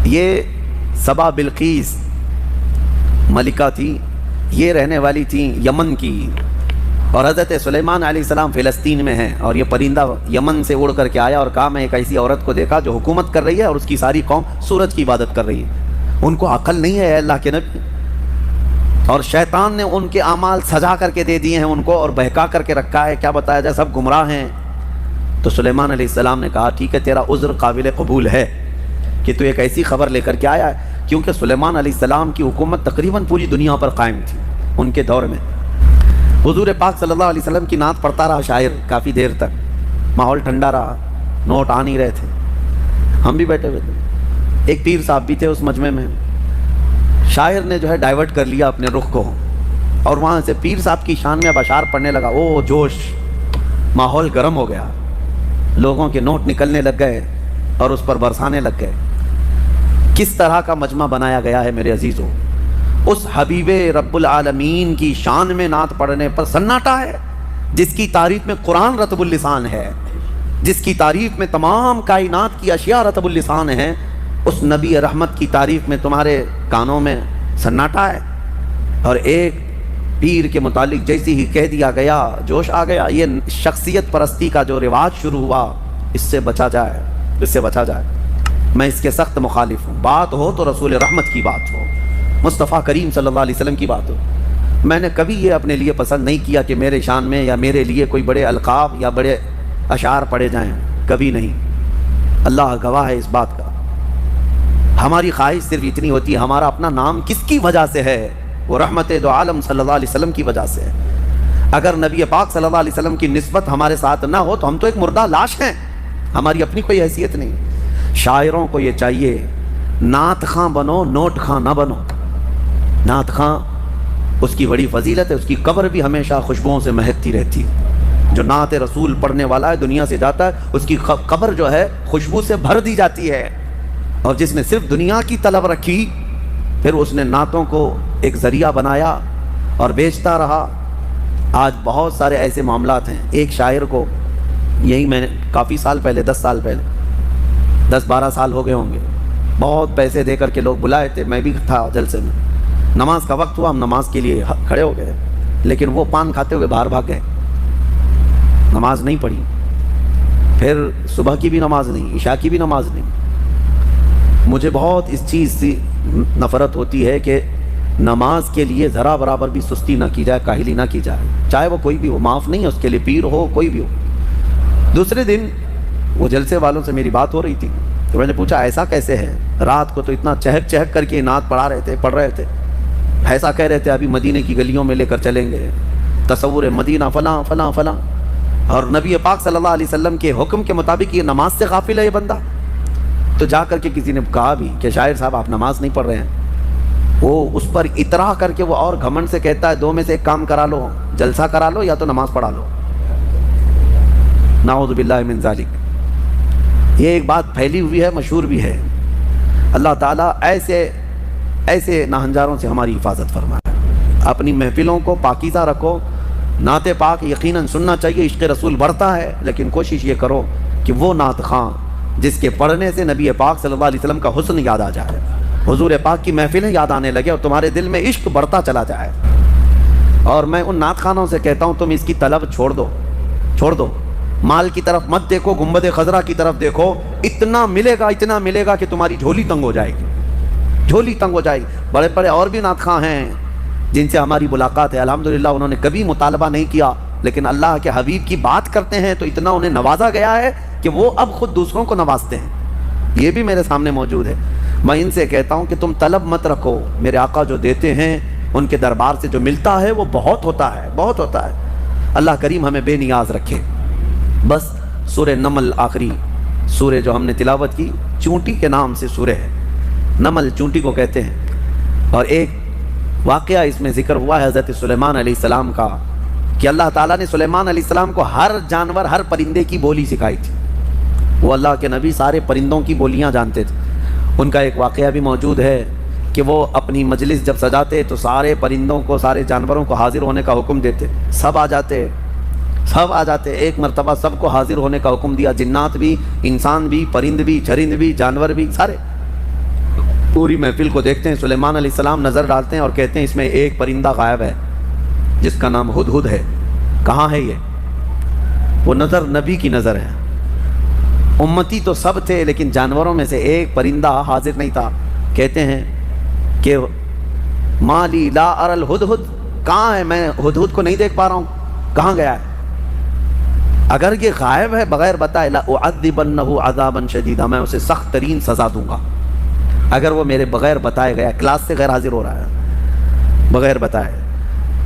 یہ سبا بلقیس ملکہ تھی، یہ رہنے والی تھیں یمن کی، اور حضرت سلیمان علیہ السلام فلسطین میں ہیں، اور یہ پرندہ یمن سے اڑ کر کے آیا اور کہا میں ایک ایسی عورت کو دیکھا جو حکومت کر رہی ہے اور اس کی ساری قوم سورج کی عبادت کر رہی ہے، ان کو عقل نہیں ہے اللہ کے نبی، اور شیطان نے ان کے اعمال سجا کر کے دے دیے ہیں ان کو اور بہکا کر کے رکھا ہے، کیا بتایا جائے، سب گمراہ ہیں۔ تو سلیمان علیہ السلام نے کہا ٹھیک ہے تیرا عذر قابل قبول ہے کہ تو ایک ایسی خبر لے کر کے آیا ہے، کیونکہ سلیمان علیہ السلام کی حکومت تقریباً پوری دنیا پر قائم تھی ان کے دور میں۔ حضور پاک صلی اللہ علیہ وسلم کی نعت پڑھتا رہا شاعر کافی دیر تک، ماحول ٹھنڈا رہا، نوٹ آ نہیں رہے تھے، ہم بھی بیٹھے ہوئے تھے، ایک پیر صاحب بھی تھے اس مجمع میں، شاعر نے جو ہے ڈائیورٹ کر لیا اپنے رخ کو، اور وہاں سے پیر صاحب کی شان میں اب اشعار پڑھنے لگا، او جوش، ماحول گرم ہو گیا، لوگوں کے نوٹ نکلنے لگ گئے اور اس پر برسانے لگ گئے۔ کس طرح کا مجمع بنایا گیا ہے میرے عزیزوں، اس حبیب رب العالمین کی شان میں نعت پڑھنے پر سناٹا ہے، جس کی تعریف میں قرآن رطب اللسان ہے، جس کی تعریف میں تمام کائنات کی اشیاء رطب اللسان ہیں، اس نبی رحمت کی تعریف میں تمہارے کانوں میں سناٹا ہے، اور ایک پیر کے متعلق جیسی ہی کہہ دیا گیا جوش آ گیا۔ یہ شخصیت پرستی کا جو رواج شروع ہوا، اس سے بچا جائے، اس سے بچا جائے، میں اس کے سخت مخالف ہوں۔ بات ہو تو رسول رحمت کی بات ہو، مصطفیٰ کریم صلی اللہ علیہ وسلم کی بات ہو۔ میں نے کبھی یہ اپنے لیے پسند نہیں کیا کہ میرے شان میں یا میرے لیے کوئی بڑے القاب یا بڑے اشعار پڑھے جائیں، کبھی نہیں، اللہ گواہ ہے اس بات کا۔ ہماری خواہش صرف اتنی ہوتی ہے ہمارا اپنا نام کس کی وجہ سے ہے، وہ رحمت دو عالم صلی اللہ علیہ وسلم کی وجہ سے ہے۔ اگر نبی پاک صلی اللہ علیہ وسلم کی نسبت ہمارے ساتھ نہ ہو تو ہم تو ایک مردہ لاش ہیں، ہماری اپنی کوئی حیثیت نہیں۔ شاعروں کو یہ چاہیے نعت خاں بنو، نوٹ خاں نہ بنو۔ نعت خاں اس کی بڑی فضیلت ہے، اس کی قبر بھی ہمیشہ خوشبوؤں سے مہکتی رہتی ہے۔ جو نعت رسول پڑھنے والا ہے دنیا سے جاتا ہے، اس کی قبر جو ہے خوشبو سے بھر دی جاتی ہے، اور جس نے صرف دنیا کی طلب رکھی پھر اس نے نعتوں کو ایک ذریعہ بنایا اور بیچتا رہا۔ آج بہت سارے ایسے معاملات ہیں، ایک شاعر کو یہی میں نے کافی سال پہلے، 10 سال پہلے، 10-12 سال ہو گئے ہوں گے، بہت پیسے دے کر کے لوگ بلائے تھے، میں بھی تھا جلسے میں، نماز کا وقت ہوا، ہم نماز کے لیے کھڑے ہو گئے، لیکن وہ پان کھاتے ہوئے باہر بھاگ گئے، نماز نہیں پڑھی، پھر صبح کی بھی نماز نہیں، عشاء کی بھی نماز نہیں۔ مجھے بہت اس چیز سے نفرت ہوتی ہے کہ نماز کے لیے ذرا برابر بھی سستی نہ کی جائے، کاہلی نہ کی جائے، چاہے وہ کوئی بھی ہو، معاف نہیں ہے اس کے لیے، پیر ہو کوئی بھی ہو۔ دوسرے دن وہ جلسے والوں سے میری بات ہو رہی تھی تو میں نے پوچھا ایسا کیسے ہے، رات کو تو اتنا چہک چہک کر کے نعت پڑھ رہے تھے، ایسا کہہ رہے تھے ابھی مدینے کی گلیوں میں لے کر چلیں گے، تصور مدینہ فلاں فلاں فلاں، اور نبی پاک صلی اللہ علیہ وسلم کے حکم کے مطابق یہ نماز سے غافل ہے یہ بندہ۔ تو جا کر کے کسی نے کہا بھی کہ شاعر صاحب آپ نماز نہیں پڑھ رہے ہیں، وہ اس پر اطراح کر کے وہ اور گھمنڈ سے کہتا ہے دو میں سے ایک کام کرا لو، جلسہ کرا لو یا تو نماز پڑھا لو، نعوذ باللہ من ذالک۔ یہ ایک بات پھیلی ہوئی ہے، مشہور بھی ہے۔ اللہ تعالیٰ ایسے ناہنجاروں سے ہماری حفاظت فرمائے۔ اپنی محفلوں کو پاکیزہ رکھو، نعت پاک یقیناً سننا چاہیے، عشق رسول بڑھتا ہے، لیکن کوشش یہ کرو کہ وہ نعت خواں جس کے پڑھنے سے نبی پاک صلی اللہ علیہ وسلم کا حسن یاد آ جائے، حضور پاک کی محفلیں یاد آنے لگے اور تمہارے دل میں عشق بڑھتا چلا جائے۔ اور میں ان نعت خوانوں سے کہتا ہوں تم اس کی طلب چھوڑ دو، مال کی طرف مت دیکھو، گنبد خضرا کی طرف دیکھو، اتنا ملے گا کہ تمہاری جھولی تنگ ہو جائے گی۔ بڑے بڑے اور بھی نعت خواں ہیں جن سے ہماری ملاقات ہے، الحمدللہ انہوں نے کبھی مطالبہ نہیں کیا، لیکن اللہ کے حبیب کی بات کرتے ہیں تو اتنا انہیں نوازا گیا ہے کہ وہ اب خود دوسروں کو نوازتے ہیں۔ یہ بھی میرے سامنے موجود ہے۔ میں ان سے کہتا ہوں کہ تم طلب مت رکھو، میرے آقا جو دیتے ہیں ان کے دربار سے جو ملتا ہے وہ بہت ہوتا ہے۔ اللہ کریم ہمیں بے نیاز رکھے۔ بس سورہ نمل آخری سورہ جو ہم نے تلاوت کی، چونٹی کے نام سے سورہ ہے، نمل چونٹی کو کہتے ہیں، اور ایک واقعہ اس میں ذکر ہوا ہے حضرت سلیمان علیہ السلام کا، کہ اللہ تعالیٰ نے سلیمان علیہ السلام کو ہر جانور، ہر پرندے کی بولی سکھائی تھی۔ وہ اللہ کے نبی سارے پرندوں کی بولیاں جانتے تھے۔ ان کا ایک واقعہ بھی موجود ہے کہ وہ اپنی مجلس جب سجاتے تو سارے پرندوں کو، سارے جانوروں کو حاضر ہونے کا حکم دیتے، سب آ جاتے۔ ایک مرتبہ سب کو حاضر ہونے کا حکم دیا، جنات بھی، انسان بھی، پرند بھی، چرند بھی، جانور بھی، سارے۔ پوری محفل کو دیکھتے ہیں، سلیمان علیہ السلام نظر ڈالتے ہیں اور کہتے ہیں اس میں ایک پرندہ غائب ہے جس کا نام ہدہد ہے، کہاں ہے یہ؟ وہ نظر نبی کی نظر ہے، امتی تو سب تھے لیکن جانوروں میں سے ایک پرندہ حاضر نہیں تھا۔ کہتے ہیں کہ مالی لا ار الہدہد، کہاں ہے؟ میں ہدہد کو نہیں دیکھ پا رہا ہوں، کہاں گیا ہے؟ اگر یہ غائب ہے بغیر بتائے، لأعذبنہ عذابا شدیدا، میں اسے سخت ترین سزا دوں گا اگر وہ میرے بغیر بتائے گیا، کلاس سے غیر حاضر ہو رہا ہے بغیر بتائے۔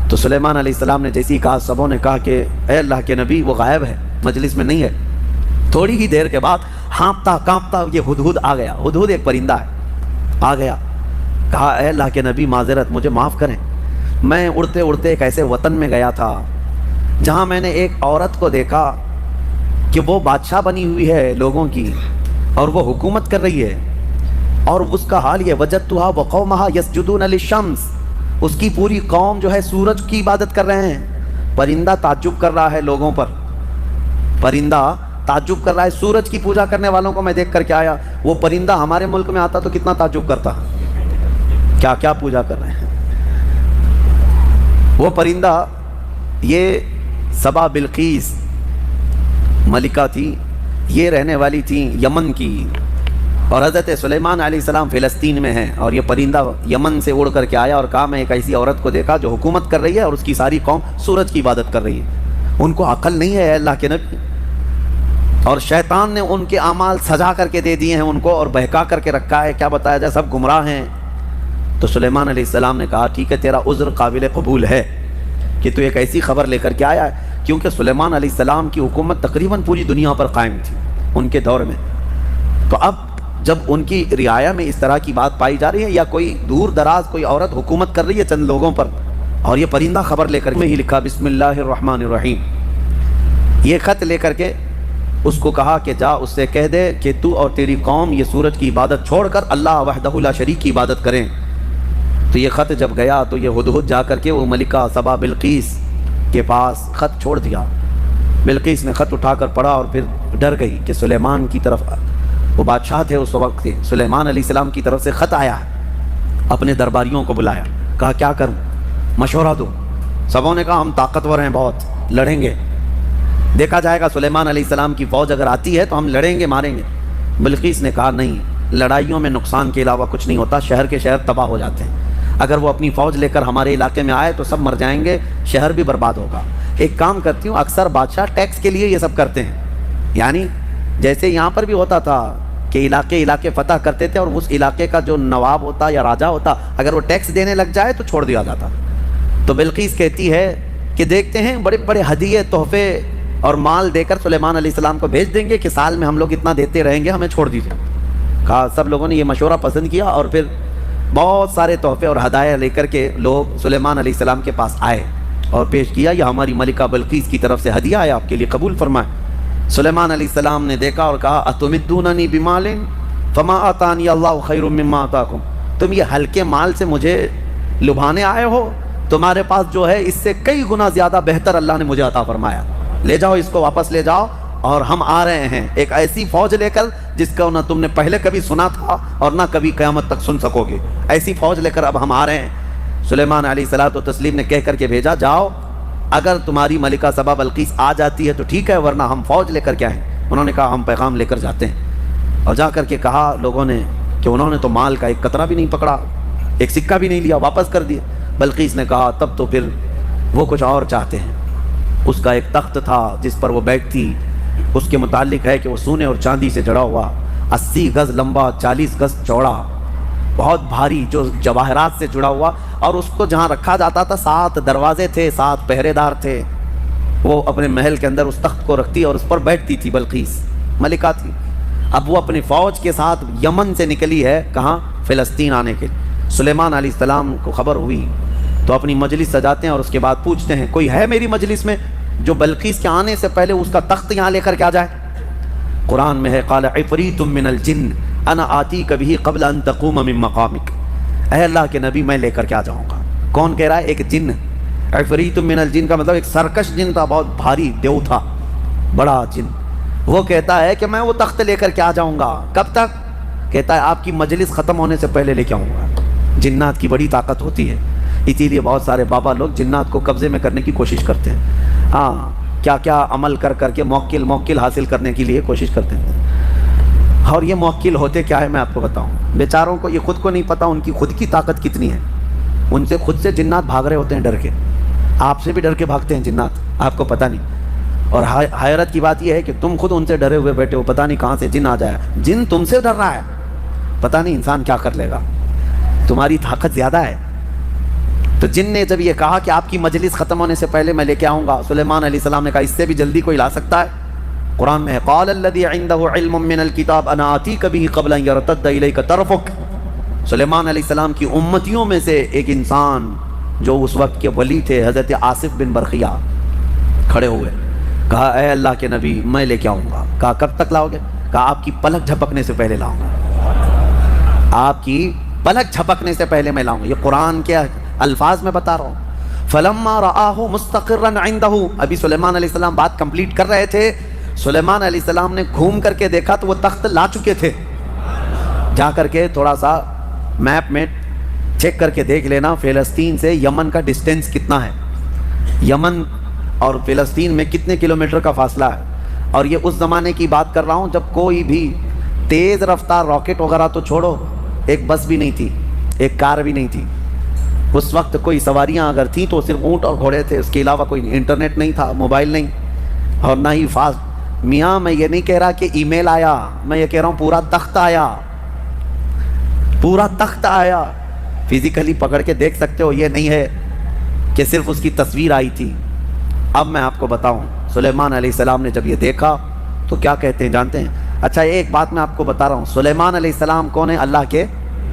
تو سلیمان علیہ السلام نے جیسی کہا، سبوں نے کہا کہ اے اللہ کے نبی وہ غائب ہے، مجلس میں نہیں ہے۔ تھوڑی ہی دیر کے بعد ہانپتا کانپتا یہ ہدہد آ گیا، ہدہد ایک پرندہ ہے، آ گیا، کہا اے اللہ کے نبی معذرت، مجھے معاف کریں، میں اڑتے اڑتے ایک ایسے وطن میں گیا تھا جہاں میں نے ایک عورت کو دیکھا کہ وہ بادشاہ بنی ہوئی ہے لوگوں کی اور وہ حکومت کر رہی ہے، اور اس کا حال یہ وجدتها وقومها يسجدون للشمس، اس کی پوری قوم جو ہے سورج کی عبادت کر رہے ہیں۔ پرندہ تعجب کر رہا ہے لوگوں پر، پرندہ تعجب کر رہا ہے، سورج کی پوجا کرنے والوں کو میں دیکھ کر کے آیا، وہ پرندہ ہمارے ملک میں آتا تو کتنا تعجب کرتا، کیا کیا پوجا کر رہے ہیں۔ وہ پرندہ یہ سبا بلقیس ملکہ تھی، یہ رہنے والی تھی یمن کی، اور حضرت سلیمان علیہ السلام فلسطین میں ہیں، اور یہ پرندہ یمن سے اڑ کر کے آیا اور کہا میں ایک ایسی عورت کو دیکھا جو حکومت کر رہی ہے اور اس کی ساری قوم سورج کی عبادت کر رہی ہے۔ ان کو عقل نہیں ہے اللہ کے نبی، اور شیطان نے ان کے اعمال سجا کر کے دے دیے ہیں ان کو اور بہکا کر کے رکھا ہے، کیا بتایا جائے، سب گمراہ ہیں۔ تو سلیمان علیہ السلام نے کہا ٹھیک ہے، تیرا عذر قابل قبول ہے کہ تو ایک ایسی خبر لے کر کے آیا ہے، کیونکہ سلیمان علیہ السلام کی حکومت تقریباً پوری دنیا پر قائم تھی ان کے دور میں۔ تو اب جب ان کی رعایا میں اس طرح کی بات پائی جا رہی ہے، یا کوئی دور دراز کوئی عورت حکومت کر رہی ہے چند لوگوں پر، اور یہ پرندہ خبر لے کر میں ہی لکھا بسم اللہ الرحمن الرحیم، یہ خط لے کر کے اس کو کہا کہ جا اس سے کہہ دے کہ تو اور تیری قوم یہ سورج کی عبادت چھوڑ کر اللہ وحدہ لا شریک کی عبادت کریں۔ تو یہ خط جب گیا تو یہ ہدہد جا کر کے وہ ملکہ سبا بلقیس کے پاس خط چھوڑ دیا۔ بلقیس نے خط اٹھا کر پڑھا اور پھر ڈر گئی کہ سلیمان کی طرف، وہ بادشاہ تھے اس وقت کے، سلیمان علیہ السلام کی طرف سے خط آیا ہے، اپنے درباریوں کو بلایا، کہا کیا کروں، مشورہ دو۔ سبوں نے کہا ہم طاقتور ہیں بہت، لڑیں گے، دیکھا جائے گا سلیمان علیہ السلام کی فوج اگر آتی ہے تو ہم لڑیں گے ماریں گے۔ بلقیس نے کہا نہیں، لڑائیوں میں نقصان کے علاوہ کچھ نہیں ہوتا، شہر کے شہر تباہ ہو جاتے ہیں، اگر وہ اپنی فوج لے کر ہمارے علاقے میں آئے تو سب مر جائیں گے، شہر بھی برباد ہوگا۔ ایک کام کرتی ہوں، اکثر بادشاہ ٹیکس کے لیے یہ سب کرتے ہیں، یعنی جیسے یہاں پر بھی ہوتا تھا کہ علاقے فتح کرتے تھے اور اس علاقے کا جو نواب ہوتا یا راجہ ہوتا اگر وہ ٹیکس دینے لگ جائے تو چھوڑ دیا جاتا۔ تو بلقیس کہتی ہے کہ دیکھتے ہیں بڑے بڑے ہدیے تحفے اور مال دے کر سلیمان علیہ السلام کو بھیج دیں گے کہ سال میں ہم لوگ اتنا دیتے رہیں گے، ہمیں چھوڑ دیجیے۔ کہا سب لوگوں نے یہ مشورہ پسند کیا اور پھر بہت سارے تحفے اور ہدایہ لے کر کے لوگ سلیمان علیہ السلام کے پاس آئے اور پیش کیا، یہ ہماری ملکہ بلقیس کی طرف سے ہدیہ ہے، آپ کے لیے قبول فرمائے۔ سلیمان علیہ السلام نے دیکھا اور کہا اتمدوننی بمال فما آتانی اللہ خیر مما آتاکم، تم یہ ہلکے مال سے مجھے لبھانے آئے ہو، تمہارے پاس جو ہے اس سے کئی گنا زیادہ بہتر اللہ نے مجھے عطا فرمایا، لے جاؤ اس کو واپس لے جاؤ، اور ہم آ رہے ہیں ایک ایسی فوج لے کر جس کا نہ تم نے پہلے کبھی سنا تھا اور نہ کبھی قیامت تک سن سکو گے، ایسی فوج لے کر اب ہم آ رہے ہیں۔ سلیمان علیہ الصلوۃ والتسلیم نے کہہ کر کے بھیجا جاؤ، اگر تمہاری ملکہ سبا بلقیس آ جاتی ہے تو ٹھیک ہے، ورنہ ہم فوج لے کر کے آئیں۔ انہوں نے کہا ہم پیغام لے کر جاتے ہیں، اور جا کر کے کہا لوگوں نے کہ انہوں نے تو مال کا ایک قطرہ بھی نہیں پکڑا، ایک سکہ بھی نہیں لیا، واپس کر دیا۔ بلقیس نے کہا تب تو پھر وہ کچھ اور چاہتے ہیں۔ اس کا ایک تخت تھا جس پر وہ بیٹھتی، اس کے متعلق ہے کہ وہ سونے اور چاندی سے جڑا ہوا، 80 گز لمبا 40 گز چوڑا، بہت بھاری، جو جواہرات سے جڑا ہوا، اور اس کو جہاں رکھا جاتا تھا 7 دروازے تھے، 7 پہرے دار تھے۔ وہ اپنے محل کے اندر اس تخت کو رکھتی اور اس پر بیٹھتی تھی، بلقیس ملکہ تھی۔ اب وہ اپنی فوج کے ساتھ یمن سے نکلی ہے، کہاں؟ فلسطین آنے کے۔ سلیمان علیہ السلام کو خبر ہوئی تو اپنی مجلس سجاتے ہیں اور اس کے بعد پوچھتے ہیں کوئی ہے میری مجلس میں جو بلقیس کے آنے سے پہلے اس کا تخت یہاں لے کر کے آ جائے؟ قرآن میں ہے قال عفریت من الجن انا آتیک بہ قبل ان تقوم من مقامک، اے اللہ کے نبی میں لے کر کے آ جاؤں گا۔ کون کہہ رہا ہے؟ ایک جن۔ عفریت من الجن کا مطلب ایک سرکش جن تھا، بہت بھاری دیو تھا، بڑا جن۔ وہ کہتا ہے کہ میں وہ تخت لے کر کے آ جاؤں گا۔ کب تک؟ کہتا ہے آپ کی مجلس ختم ہونے سے پہلے لے کے آؤں گا۔ جنات کی بڑی طاقت ہوتی ہے، اسی لیے بہت سارے بابا لوگ جنات کو قبضے میں کرنے کی کوشش کرتے ہیں۔ ہاں، کیا کیا عمل کر کر کے موکل حاصل کرنے کے لیے کوشش کرتے ہیں، اور یہ موکل ہوتے کیا ہے میں آپ کو بتاؤں۔ بیچاروں کو یہ خود کو نہیں پتا ان کی خود کی طاقت کتنی ہے، ان سے خود سے جنات بھاگ رہے ہوتے ہیں ڈر کے، آپ سے بھی ڈر کے بھاگتے ہیں جنات، آپ کو پتہ نہیں۔ اور حیرت کی بات یہ ہے کہ تم خود ان سے ڈرے ہوئے بیٹھے ہو، پتہ نہیں کہاں سے جن آ جائے، جن تم سے ڈر رہا ہے، پتہ نہیں انسان کیا کر لے گا، تمہاری طاقت زیادہ ہے۔ تو جن نے جب یہ کہا کہ آپ کی مجلس ختم ہونے سے پہلے میں لے کے آؤں گا، سلیمان علیہ السلام نے کہا اس سے بھی جلدی کوئی لا سکتا ہے؟ قرآن میں ہے قال الذی عنده علم من الکتاب انا آتیک به قبل ان یرتد الیک طرفک۔ سلیمان علیہ السلام کی امتیوں میں سے ایک انسان جو اس وقت کے ولی تھے، حضرت آصف بن برخیہ، کھڑے ہوئے، کہا اے اللہ کے نبی میں لے کے آؤں گا۔ کہا کب تک لاؤ گے؟ کہا آپ کی پلک جھپکنے سے پہلے لاؤں گا، آپ کی پلک جھپکنے سے پہلے میں لاؤں گا۔ یہ قرآن کے الفاظ میں بتا رہا ہوں۔ فلما رآہ مستقرا عنده، ابھی سلیمان علیہ السلام بات کمپلیٹ کر رہے تھے، سلیمان علیہ السلام نے گھوم کر کے دیکھا تو وہ تخت لا چکے تھے۔ جا کر کے تھوڑا سا میپ میں چیک کر کے دیکھ لینا فلسطین سے یمن کا ڈسٹینس کتنا ہے، یمن اور فلسطین میں کتنے کلومیٹر کا فاصلہ ہے۔ اور یہ اس زمانے کی بات کر رہا ہوں جب کوئی بھی تیز رفتار راکٹ وغیرہ تو چھوڑو، ایک بس بھی نہیں تھی، ایک کار بھی نہیں تھی۔ اس وقت کوئی سواریاں اگر تھیں تو صرف اونٹ اور گھوڑے تھے، اس کے علاوہ کوئی انٹرنیٹ نہیں تھا، موبائل نہیں، اور نہ ہی فاسٹ۔ میاں میں یہ نہیں کہہ رہا کہ ای میل آیا، میں یہ کہہ رہا ہوں پورا تخت آیا، پورا تخت آیا، فزیکلی پکڑ کے دیکھ سکتے ہو، یہ نہیں ہے کہ صرف اس کی تصویر آئی تھی۔ اب میں آپ کو بتاؤں سلیمان علیہ السلام نے جب یہ دیکھا تو کیا کہتے ہیں جانتے ہیں؟ اچھا ایک بات میں آپ کو بتا رہا ہوں، سلیمان علیہ السلام کون ہے؟ اللہ کے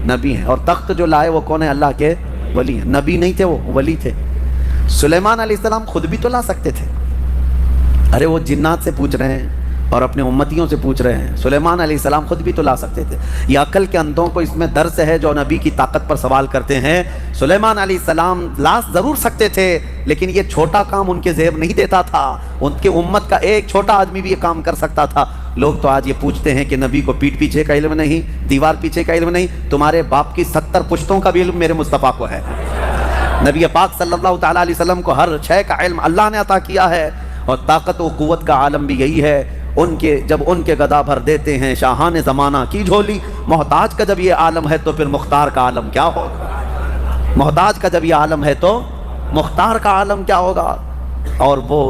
نبی ہیں، اور تخت جو لائے وہ کون ہے؟ اللہ کے ولی ہیں، نبی نہیں تھے، وہ ولی تھے۔ سلیمان علیہ السلام خود بھی تو لا سکتے تھے، ارے وہ جنات سے پوچھ رہے ہیں اور اپنے امتیوں سے پوچھ رہے ہیں، سلیمان علیہ السلام خود بھی تو لا سکتے تھے۔ یہ عقل کے اندھوں کو اس میں درس ہے جو نبی کی طاقت پر سوال کرتے ہیں۔ سلیمان علیہ السلام لا ضرور سکتے تھے، لیکن یہ چھوٹا کام ان کے زیب نہیں دیتا تھا، ان کے امت کا ایک چھوٹا آدمی بھی یہ کام کر سکتا تھا۔ لوگ تو آج یہ پوچھتے ہیں کہ نبی کو پیٹھ پیچھے کا علم نہیں، دیوار پیچھے کا علم نہیں، تمہارے باپ کی 70 پشتوں کا بھی علم میرے مصطفیٰ کو ہے۔ نبی پاک صلی اللہ تعالیٰ علیہ وسلم کو ہر شے کا علم اللہ نے عطا کیا ہے، اور طاقت و قوت کا عالم بھی یہی ہے۔ جب ان کے گدا بھر دیتے ہیں شاہان زمانہ کی جھولی، محتاج کا جب یہ عالم ہے تو پھر مختار کا عالم کیا ہوگا؟ محتاج کا جب یہ عالم ہے تو مختار کا عالم کیا ہوگا؟ اور وہ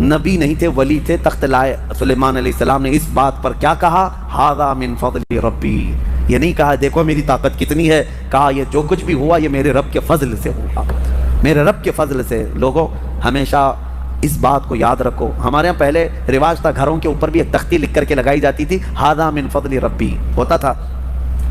نبی نہیں تھے، ولی تھے، تخت لائے۔ سلیمان علیہ السلام نے اس بات پر کیا کہا؟ ھذا من فضل ربی، یہ نہیں کہا دیکھو میری طاقت کتنی ہے، کہا یہ جو کچھ بھی ہوا یہ میرے رب کے فضل سے ہوا، میرے رب کے فضل سے۔ لوگوں ہمیشہ اس بات کو یاد رکھو، ہمارے یہاں پہلے رواج تھا گھروں کے اوپر بھی ایک تختی لکھ کر کے لگائی جاتی تھی، ھذا من فضل ربی ہوتا تھا،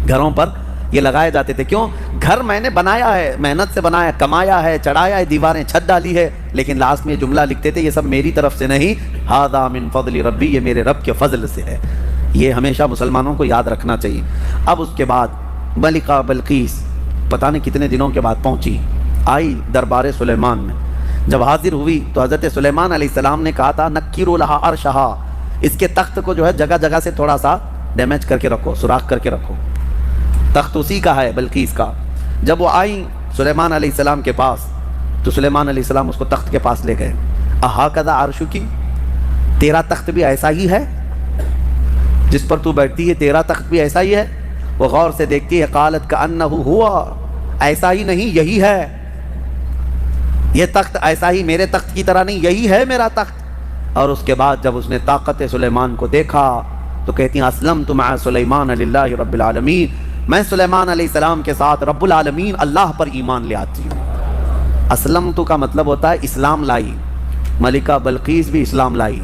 گھروں پر یہ لگائے جاتے تھے۔ کیوں؟ گھر میں نے بنایا ہے، محنت سے بنایا، کمایا ہے، چڑھایا ہے، دیواریں چھت ڈالی ہے، لیکن لاسٹ میں یہ جملہ لکھتے تھے یہ سب میری طرف سے نہیں، ھذا من فضل ربی، یہ میرے رب کے فضل سے ہے۔ یہ ہمیشہ مسلمانوں کو یاد رکھنا چاہیے۔ اب اس کے بعد ملکہ بلقیس پتہ نہیں کتنے دنوں کے بعد پہنچی، آئی دربار سلیمان میں۔ جب حاضر ہوئی تو حضرت سلیمان علیہ السلام نے کہا تھا نکروا لہا عرشہا، اس کے تخت کو جو ہے جگہ جگہ سے تھوڑا سا ڈیمیج کر کے رکھو، سوراخ کر کے رکھو، تخت اسی کا ہے بلقیس کا۔ جب وہ آئیں سلیمان علیہ السلام کے پاس تو سلیمان علیہ السلام اس کو تخت کے پاس لے گئے۔ اہاکذا عرشکی، تیرا تخت بھی ایسا ہی ہے جس پر تو بیٹھتی ہے، تیرا تخت بھی ایسا ہی ہے؟ وہ غور سے دیکھتی ہے، قالت کأنہ ہوا، ایسا ہی نہیں یہی ہے، یہ تخت ایسا ہی میرے تخت کی طرح نہیں، یہی ہے میرا تخت۔ اور اس کے بعد جب اس نے طاقت سلیمان کو دیکھا تو کہتی ہیں اسلمت مع سلیمان للہ رب العالمین، میں سلیمان علیہ السلام کے ساتھ رب العالمین اللہ پر ایمان لے آتی ہوں۔ اسلمت کا مطلب ہوتا ہے اسلام لائی، ملکہ بلقیس بھی اسلام لائی،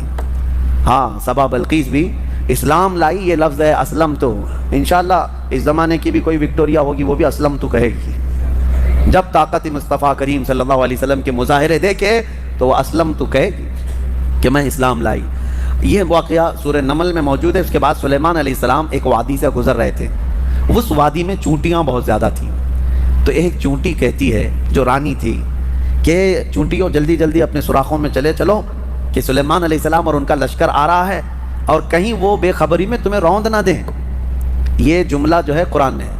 ہاں سبا بلقیس بھی اسلام لائی، یہ لفظ ہے اسلمت۔ انشاءاللہ اس زمانے کی بھی کوئی وکٹوریا ہوگی وہ بھی اسلمت کہے گی، جب طاقت مصطفیٰ کریم صلی اللہ علیہ وسلم کے مظاہرے دیکھے تو وہ اسلمت کہے گی کہ میں اسلام لائی۔ یہ واقعہ سورہ نمل میں موجود ہے۔ اس کے بعد سلیمان علیہ السلام ایک وادی سے گزر رہے تھے، اس وادی میں چونٹیاں بہت زیادہ تھیں، تو ایک چونٹی کہتی ہے جو رانی تھی کہ چونٹیوں جلدی جلدی اپنے سوراخوں میں چلے چلو کہ سلیمان علیہ السلام اور ان کا لشکر آ رہا ہے، اور کہیں وہ بے خبری میں تمہیں روند نہ دیں، یہ جملہ جو ہے قرآن میں ہے.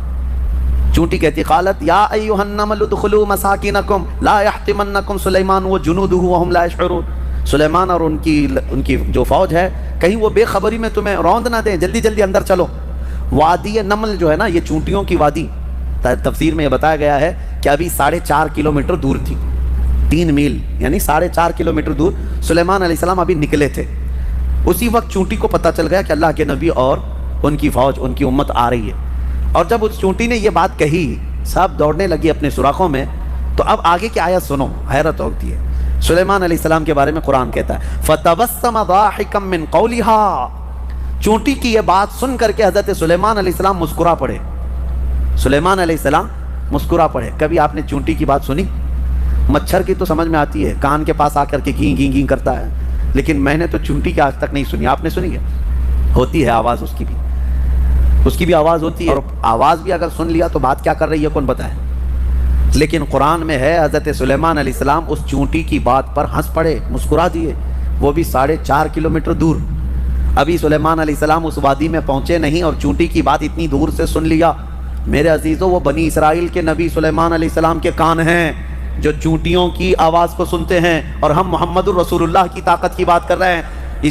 چونٹی کہتی قالت یا ایھا النمل ادخلوا مساکنکم لا یحطمنکم سلیمان وجنودہ وہم لا یشعرون. سلیمان اور ان کی جو فوج ہے کہیں وہ بے خبری میں تمہیں روند نہ دیں، جلدی جلدی اندر چلو. وادی نمل جو ہے نا، یہ چونٹیوں کی وادی، تفسیر میں یہ بتایا گیا ہے کہ ابھی 4.5 کلومیٹر دور تھی، 3 میل یعنی 4.5 کلومیٹر دور سلیمان علیہ السلام ابھی نکلے تھے. اسی وقت چونٹی کو پتہ چل گیا کہ اللہ کے نبی اور ان کی فوج، ان کی امت آ رہی ہے. اور جب اس چونٹی نے یہ بات کہی، سب دوڑنے لگی اپنے سوراخوں میں. تو اب آگے کی آیت سنو، حیرت ہوتی ہے. سلیمان علیہ السلام کے بارے میں قرآن کہتا ہے فَتَبَسَّمَ ضَاحِكًا مِّن قَوْلِهَا. چونٹی کی یہ بات سن کر کے حضرت سلیمان علیہ السلام مسکرا پڑے. سلیمان علیہ السلام مسکرا پڑے. کبھی آپ نے چونٹی کی بات سنی؟ مچھر کی تو سمجھ میں آتی ہے، کان کے پاس آ کر کے گیں گیں گیں کرتا ہے، لیکن میں نے تو چونٹی کی آج تک نہیں سنی. آپ نے سنی ہے؟ ہوتی ہے آواز اس کی بھی آواز ہوتی ہے. اور آواز بھی اگر سن لیا تو بات کیا کر رہی ہے کون بتائے. لیکن قرآن میں ہے حضرت سلیمان علیہ السلام اس چونٹی کی بات پر ہنس پڑے، مسکرا دیے، وہ بھی 4.5 کلومیٹر دور. ابھی سلیمان علیہ السلام اس وادی میں پہنچے نہیں اور چونٹی کی بات اتنی دور سے سن لیا. میرے عزیزوں، وہ بنی اسرائیل کے نبی سلیمان علیہ السلام کے کان ہیں جو چونٹیوں کی آواز کو سنتے ہیں، اور ہم محمد الرسول اللہ کی طاقت کی بات کر رہے ہیں.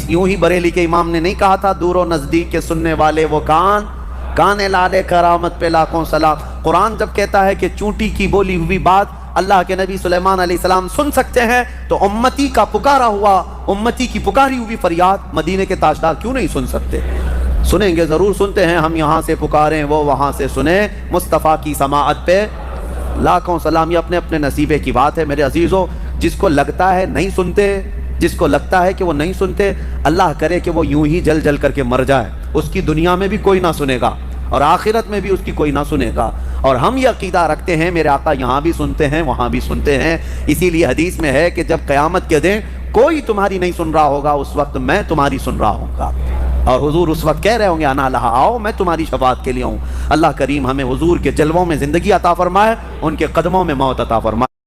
یوں ہی بریلی کے امام نے نہیں کہا تھا دور و نزدیک کے سننے والے وہ کان لالے کرامت پہ لاکھوں سلام. قرآن جب کہتا ہے کہ چونٹی کی بولی ہوئی بات اللہ کے نبی سلیمان علیہ السلام سن سکتے ہیں، تو امتی کا پکارا ہوا، امتی کی پکاری ہوئی فریاد مدینے کے تاجدار کیوں نہیں سن سکتے؟ سنیں گے، ضرور سنتے ہیں. ہم یہاں سے پکاریں، وہ وہاں سے سنیں. مصطفیٰ کی سماعت پہ لاکھوں سلام. یہ اپنے اپنے نصیبے کی بات ہے میرے عزیزوں. جس کو لگتا ہے نہیں سنتے، جس کو لگتا ہے کہ وہ نہیں سنتے، اللہ کرے کہ وہ یوں ہی جل جل کر کے مر جائے. اس کی دنیا میں بھی کوئی نہ سنے گا اور آخرت میں بھی اس کی کوئی نہ سنے گا. اور ہم یہ عقیدہ رکھتے ہیں میرے آقا یہاں بھی سنتے ہیں، وہاں بھی سنتے ہیں. اسی لیے حدیث میں ہے کہ جب قیامت کے دن کوئی تمہاری نہیں سن رہا ہوگا، اس وقت میں تمہاری سن رہا ہوں گا. اور حضور اس وقت کہہ رہے ہوں گے انا لہا، آؤ میں تمہاری شفاعت کے لیے ہوں. اللہ کریم ہمیں حضور کے جلووں میں زندگی عطا فرمائے، ان کے قدموں میں موت عطا فرمائے.